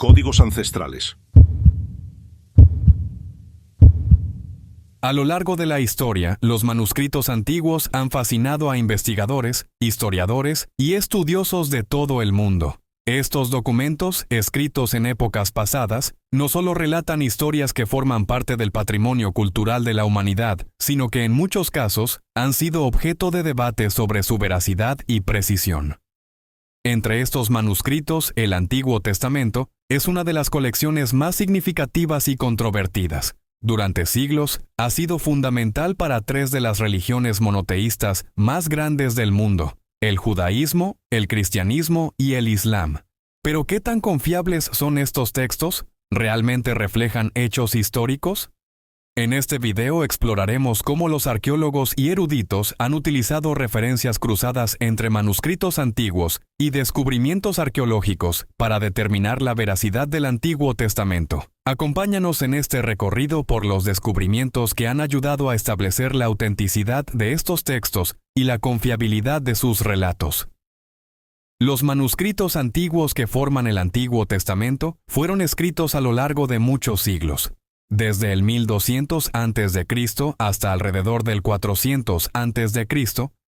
Códigos ancestrales. A lo largo de la historia, los manuscritos antiguos han fascinado a investigadores, historiadores y estudiosos de todo el mundo. Estos documentos, escritos en épocas pasadas, no solo relatan historias que forman parte del patrimonio cultural de la humanidad, sino que en muchos casos han sido objeto de debate sobre su veracidad y precisión. Entre estos manuscritos, el Antiguo Testamento es una de las colecciones más significativas y controvertidas. Durante siglos, ha sido fundamental para tres de las religiones monoteístas más grandes del mundo: el judaísmo, el cristianismo y el islam. ¿Pero qué tan confiables son estos textos? ¿Realmente reflejan hechos históricos? En este video exploraremos cómo los arqueólogos y eruditos han utilizado referencias cruzadas entre manuscritos antiguos y descubrimientos arqueológicos para determinar la veracidad del Antiguo Testamento. Acompáñanos en este recorrido por los descubrimientos que han ayudado a establecer la autenticidad de estos textos y la confiabilidad de sus relatos. Los manuscritos antiguos que forman el Antiguo Testamento fueron escritos a lo largo de muchos siglos. Desde el 1200 a.C. hasta alrededor del 400 a.C.,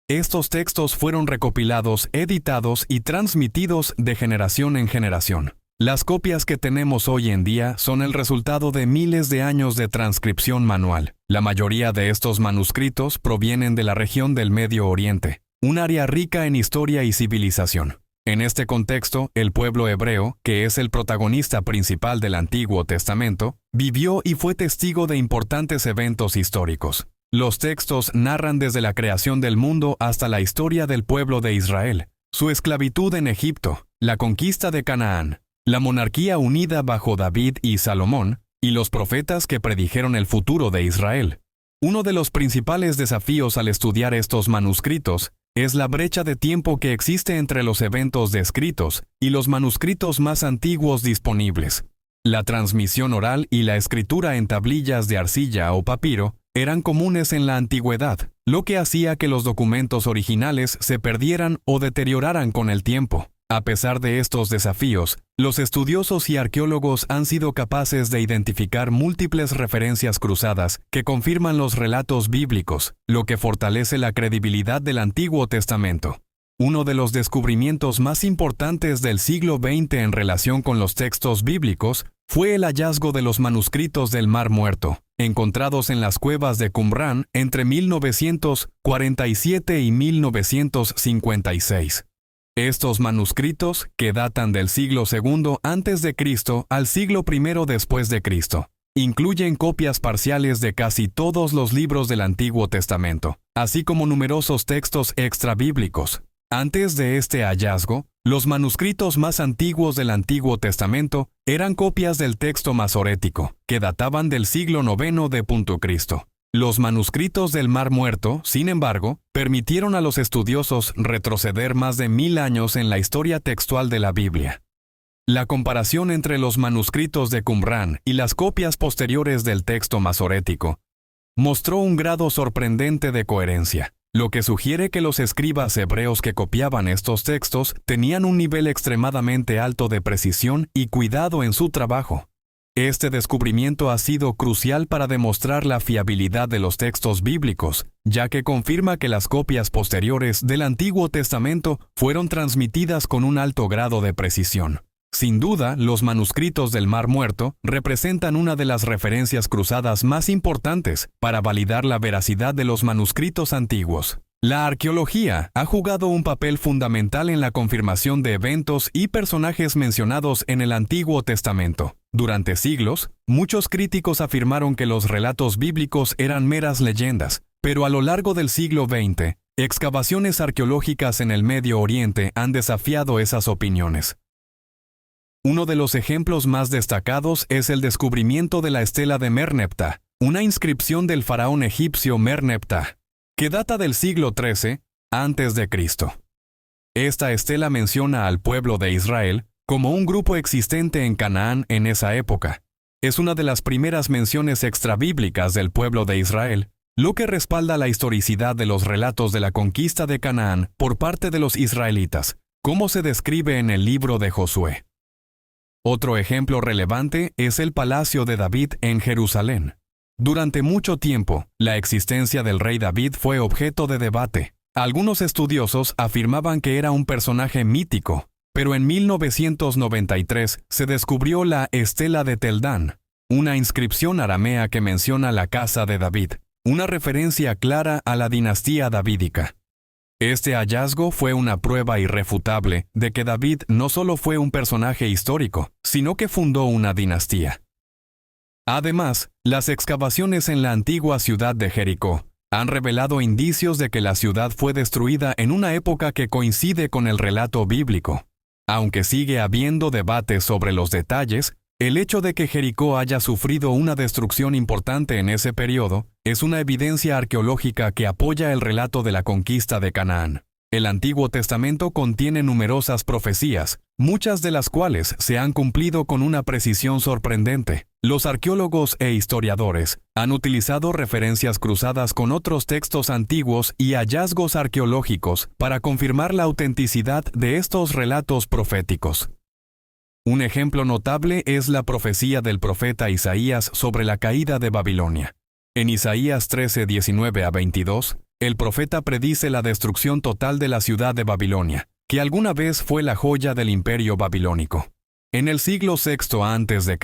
estos textos fueron recopilados, editados y transmitidos de generación en generación. Las copias que tenemos hoy en día son el resultado de miles de años de transcripción manual. La mayoría de estos manuscritos provienen de la región del Medio Oriente, un área rica en historia y civilización. En este contexto, el pueblo hebreo, que es el protagonista principal del Antiguo Testamento, vivió y fue testigo de importantes eventos históricos. Los textos narran desde la creación del mundo hasta la historia del pueblo de Israel, su esclavitud en Egipto, la conquista de Canaán, la monarquía unida bajo David y Salomón, y los profetas que predijeron el futuro de Israel. Uno de los principales desafíos al estudiar estos manuscritos es la brecha de tiempo que existe entre los eventos descritos y los manuscritos más antiguos disponibles. La transmisión oral y la escritura en tablillas de arcilla o papiro eran comunes en la antigüedad, lo que hacía que los documentos originales se perdieran o deterioraran con el tiempo. A pesar de estos desafíos, los estudiosos y arqueólogos han sido capaces de identificar múltiples referencias cruzadas que confirman los relatos bíblicos, lo que fortalece la credibilidad del Antiguo Testamento. Uno de los descubrimientos más importantes del siglo XX en relación con los textos bíblicos fue el hallazgo de los manuscritos del Mar Muerto, encontrados en las cuevas de Qumrán entre 1947 y 1956. Estos manuscritos, que datan del siglo II a.C. al siglo I después de Cristo, incluyen copias parciales de casi todos los libros del Antiguo Testamento, así como numerosos textos extrabíblicos. Antes de este hallazgo, los manuscritos más antiguos del Antiguo Testamento eran copias del texto masorético, que databan del siglo IX d.C. Los manuscritos del Mar Muerto, sin embargo, permitieron a los estudiosos retroceder más de 1000 años en la historia textual de la Biblia. La comparación entre los manuscritos de Qumrán y las copias posteriores del texto masorético mostró un grado sorprendente de coherencia, lo que sugiere que los escribas hebreos que copiaban estos textos tenían un nivel extremadamente alto de precisión y cuidado en su trabajo. Este descubrimiento ha sido crucial para demostrar la fiabilidad de los textos bíblicos, ya que confirma que las copias posteriores del Antiguo Testamento fueron transmitidas con un alto grado de precisión. Sin duda, los manuscritos del Mar Muerto representan una de las referencias cruzadas más importantes para validar la veracidad de los manuscritos antiguos. La arqueología ha jugado un papel fundamental en la confirmación de eventos y personajes mencionados en el Antiguo Testamento. Durante siglos, muchos críticos afirmaron que los relatos bíblicos eran meras leyendas, pero a lo largo del siglo XX, excavaciones arqueológicas en el Medio Oriente han desafiado esas opiniones. Uno de los ejemplos más destacados es el descubrimiento de la estela de Merneptah, una inscripción del faraón egipcio Merneptah, que data del siglo XIII a.C. Esta estela menciona al pueblo de Israel como un grupo existente en Canaán en esa época. Es una de las primeras menciones extrabíblicas del pueblo de Israel, lo que respalda la historicidad de los relatos de la conquista de Canaán por parte de los israelitas, como se describe en el libro de Josué. Otro ejemplo relevante es el Palacio de David en Jerusalén. Durante mucho tiempo, la existencia del rey David fue objeto de debate. Algunos estudiosos afirmaban que era un personaje mítico, pero en 1993 se descubrió la Estela de Teldán, una inscripción aramea que menciona la casa de David, una referencia clara a la dinastía davídica. Este hallazgo fue una prueba irrefutable de que David no solo fue un personaje histórico, sino que fundó una dinastía. Además, las excavaciones en la antigua ciudad de Jericó han revelado indicios de que la ciudad fue destruida en una época que coincide con el relato bíblico. Aunque sigue habiendo debate sobre los detalles, el hecho de que Jericó haya sufrido una destrucción importante en ese periodo es una evidencia arqueológica que apoya el relato de la conquista de Canaán. El Antiguo Testamento contiene numerosas profecías, muchas de las cuales se han cumplido con una precisión sorprendente. Los arqueólogos e historiadores han utilizado referencias cruzadas con otros textos antiguos y hallazgos arqueológicos para confirmar la autenticidad de estos relatos proféticos. Un ejemplo notable es la profecía del profeta Isaías sobre la caída de Babilonia. En Isaías 13, 19 a 22, el profeta predice la destrucción total de la ciudad de Babilonia, que alguna vez fue la joya del imperio babilónico. En el siglo VI a.C.,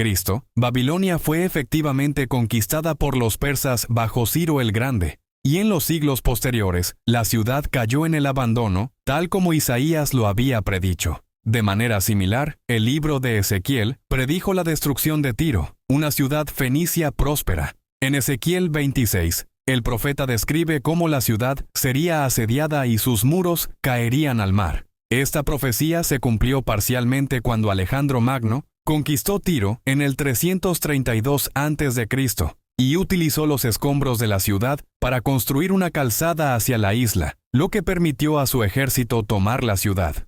Babilonia fue efectivamente conquistada por los persas bajo Ciro el Grande, y en los siglos posteriores, la ciudad cayó en el abandono, tal como Isaías lo había predicho. De manera similar, el libro de Ezequiel predijo la destrucción de Tiro, una ciudad fenicia próspera. En Ezequiel 26, el profeta describe cómo la ciudad sería asediada y sus muros caerían al mar. Esta profecía se cumplió parcialmente cuando Alejandro Magno conquistó Tiro en el 332 a.C. y utilizó los escombros de la ciudad para construir una calzada hacia la isla, lo que permitió a su ejército tomar la ciudad.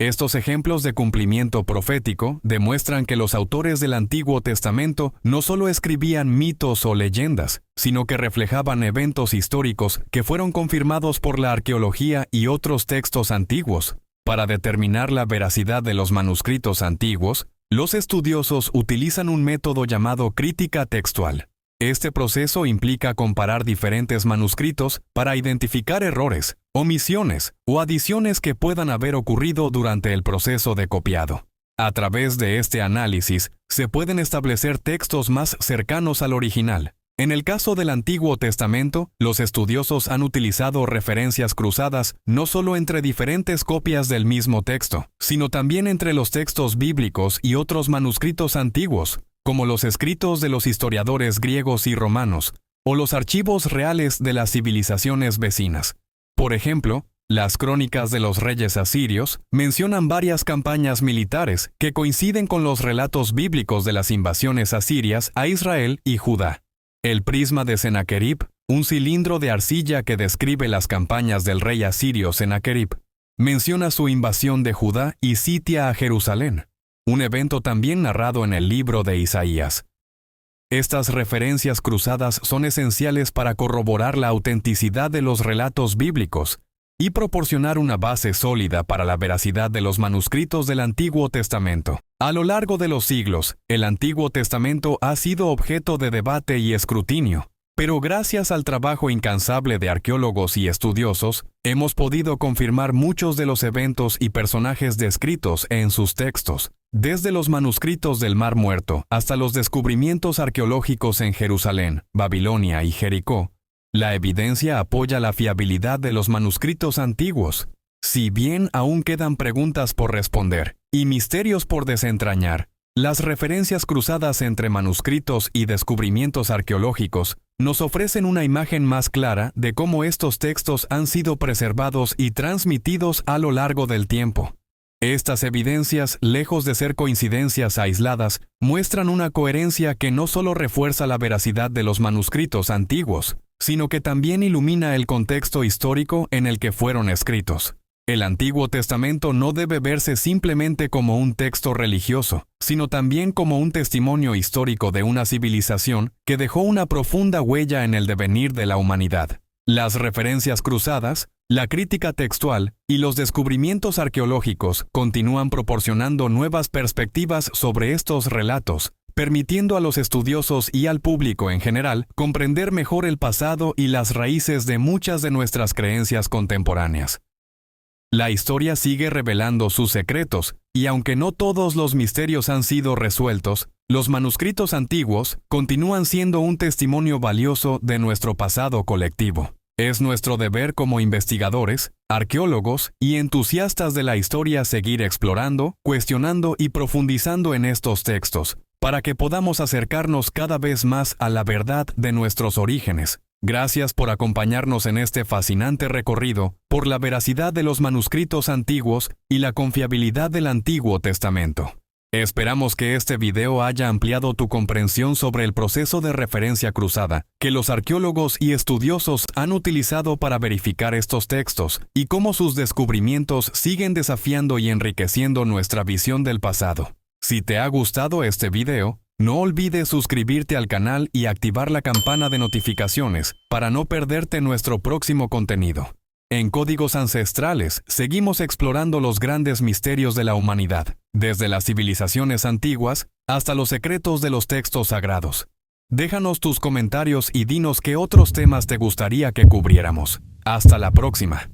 Estos ejemplos de cumplimiento profético demuestran que los autores del Antiguo Testamento no solo escribían mitos o leyendas, sino que reflejaban eventos históricos que fueron confirmados por la arqueología y otros textos antiguos. Para determinar la veracidad de los manuscritos antiguos, los estudiosos utilizan un método llamado crítica textual. Este proceso implica comparar diferentes manuscritos para identificar errores, omisiones o adiciones que puedan haber ocurrido durante el proceso de copiado. A través de este análisis, se pueden establecer textos más cercanos al original. En el caso del Antiguo Testamento, los estudiosos han utilizado referencias cruzadas no solo entre diferentes copias del mismo texto, sino también entre los textos bíblicos y otros manuscritos antiguos, como los escritos de los historiadores griegos y romanos, o los archivos reales de las civilizaciones vecinas. Por ejemplo, las crónicas de los reyes asirios mencionan varias campañas militares que coinciden con los relatos bíblicos de las invasiones asirias a Israel y Judá. El prisma de Sennacherib, un cilindro de arcilla que describe las campañas del rey asirio Sennacherib, menciona su invasión de Judá y sitia a Jerusalén, un evento también narrado en el libro de Isaías. Estas referencias cruzadas son esenciales para corroborar la autenticidad de los relatos bíblicos y proporcionar una base sólida para la veracidad de los manuscritos del Antiguo Testamento. A lo largo de los siglos, el Antiguo Testamento ha sido objeto de debate y escrutinio, pero gracias al trabajo incansable de arqueólogos y estudiosos, hemos podido confirmar muchos de los eventos y personajes descritos en sus textos. Desde los manuscritos del Mar Muerto hasta los descubrimientos arqueológicos en Jerusalén, Babilonia y Jericó, la evidencia apoya la fiabilidad de los manuscritos antiguos. Si bien aún quedan preguntas por responder y misterios por desentrañar, las referencias cruzadas entre manuscritos y descubrimientos arqueológicos nos ofrecen una imagen más clara de cómo estos textos han sido preservados y transmitidos a lo largo del tiempo. Estas evidencias, lejos de ser coincidencias aisladas, muestran una coherencia que no solo refuerza la veracidad de los manuscritos antiguos, sino que también ilumina el contexto histórico en el que fueron escritos. El Antiguo Testamento no debe verse simplemente como un texto religioso, sino también como un testimonio histórico de una civilización que dejó una profunda huella en el devenir de la humanidad. Las referencias cruzadas, La crítica textual y los descubrimientos arqueológicos continúan proporcionando nuevas perspectivas sobre estos relatos, permitiendo a los estudiosos y al público en general comprender mejor el pasado y las raíces de muchas de nuestras creencias contemporáneas. La historia sigue revelando sus secretos, y aunque no todos los misterios han sido resueltos, los manuscritos antiguos continúan siendo un testimonio valioso de nuestro pasado colectivo. Es nuestro deber como investigadores, arqueólogos y entusiastas de la historia seguir explorando, cuestionando y profundizando en estos textos, para que podamos acercarnos cada vez más a la verdad de nuestros orígenes. Gracias por acompañarnos en este fascinante recorrido por la veracidad de los manuscritos antiguos y la confiabilidad del Antiguo Testamento. Esperamos que este video haya ampliado tu comprensión sobre el proceso de referencia cruzada que los arqueólogos y estudiosos han utilizado para verificar estos textos y cómo sus descubrimientos siguen desafiando y enriqueciendo nuestra visión del pasado. Si te ha gustado este video, no olvides suscribirte al canal y activar la campana de notificaciones para no perderte nuestro próximo contenido. En Códigos Ancestrales, seguimos explorando los grandes misterios de la humanidad, desde las civilizaciones antiguas hasta los secretos de los textos sagrados. Déjanos tus comentarios y dinos qué otros temas te gustaría que cubriéramos. Hasta la próxima.